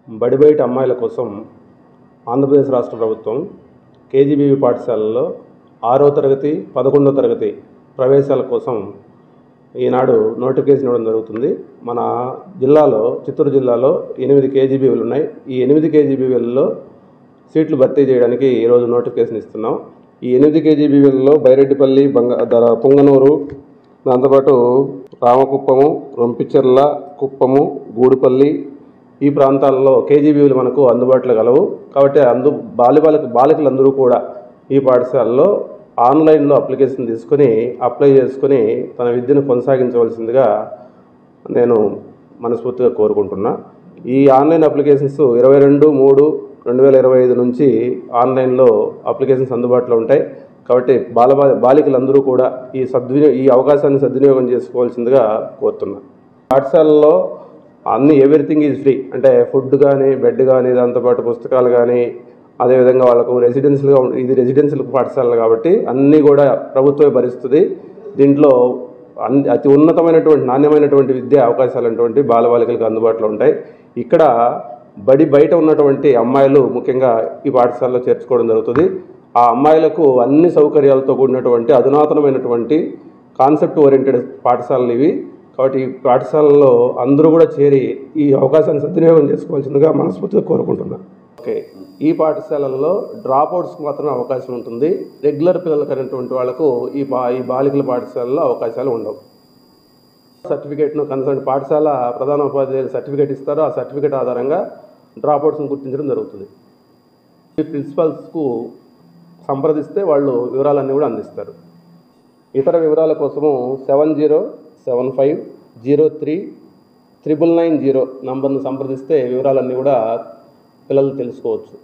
బడి బయట అమ్మాయిల కోసం ఆంధ్రప్రదేశ్ రాష్ట్ర ప్రభుత్వం కేజీబీవీ పాఠశాలల్లో 6వ తరగతి 11వ తరగతి ప్రవేశాల కోసం ఈనాడు నోటిఫికేషన్ ఇవ్వడం జరుగుతుంది. మన జిల్లాలో చిత్తూరు జిల్లాలో 8 కేజీబీవీలు ఉన్నాయి. ఈ 8 కేజీబీవీలలో సీట్లు భర్తీ చేయడానికి ఈరోజు నోటిఫికేషన్ ఇస్తున్నాం. ఈ 8 కేజీబీవీలలో బైరెడ్డిపల్లి, పొంగనూరు, దాంతోపాటు రామకుప్పము, రొంపిచెర్ల, కుప్పము, గూడుపల్లి ఈ ప్రాంతాల్లో కేజీబీవీలు మనకు అందుబాటులో గలవు. కాబట్టి బాలికలందరూ కూడా ఈ పాఠశాలలో ఆన్లైన్లో అప్లికేషన్ తీసుకొని అప్లై చేసుకొని తన విద్యను కొనసాగించవలసిందిగా నేను మనస్ఫూర్తిగా కోరుకుంటున్నా. ఈ ఆన్లైన్ అప్లికేషన్స్ 22/3/2025 నుంచి ఆన్లైన్లో అప్లికేషన్స్ అందుబాటులో ఉంటాయి. కాబట్టి బాలికలందరూ కూడా ఈ అవకాశాన్ని సద్వినియోగం చేసుకోవాల్సిందిగా కోరుతున్నా. పాఠశాలలో ఎవ్రీథింగ్ ఈజ్ ఫ్రీ. అంటే ఫుడ్ కానీ, బెడ్ కానీ, దాంతోపాటు పుస్తకాలు కానీ, అదేవిధంగా వాళ్ళకు ఇది రెసిడెన్షియల్ పాఠశాలలు కాబట్టి అన్నీ కూడా ప్రభుత్వమే భరిస్తుంది. దీంట్లో అతి ఉన్నతమైనటువంటి నాణ్యమైనటువంటి విద్యా అవకాశాలు బాలబాలికలకు అందుబాటులో ఉంటాయి. ఇక్కడ బడి బయట ఉన్నటువంటి అమ్మాయిలు ముఖ్యంగా ఈ పాఠశాలలో చేర్చుకోవడం జరుగుతుంది. ఆ అమ్మాయిలకు అన్ని సౌకర్యాలతో కూడినటువంటి అధునాతనమైనటువంటి కాన్సెప్ట్ ఓరియంటెడ్ పాఠశాలలు ఇవి. కాబట్టి ఈ పాఠశాలలో అందరూ కూడా చేరి ఈ అవకాశాన్ని సద్వినియోగం చేసుకోవాల్సిందిగా మనస్ఫూర్తిగా కోరుకుంటున్నాను. ఓకే, ఈ పాఠశాలల్లో డ్రాప్అవుట్స్కి మాత్రమే అవకాశం ఉంటుంది. రెగ్యులర్ పిల్లలకు అనేటువంటి వాళ్ళకు ఈ బాలికల పాఠశాలలో అవకాశాలు ఉండవు. సర్టిఫికేట్ను కన్సర్న్ పాఠశాల ప్రధాన ఉపాధ్యాయులు సర్టిఫికేట్ ఇస్తారో ఆ సర్టిఫికేట్ ఆధారంగా డ్రాప్అవుట్స్ను గుర్తించడం జరుగుతుంది. ఈ ప్రిన్సిపల్స్కు సంప్రదిస్తే వాళ్ళు వివరాలన్నీ కూడా అందిస్తారు. ఇతర వివరాల కోసము 7075039990 నంబర్ను సంప్రదిస్తే వివరాలన్నీ కూడా పిల్లలు తెలుసుకోవచ్చు.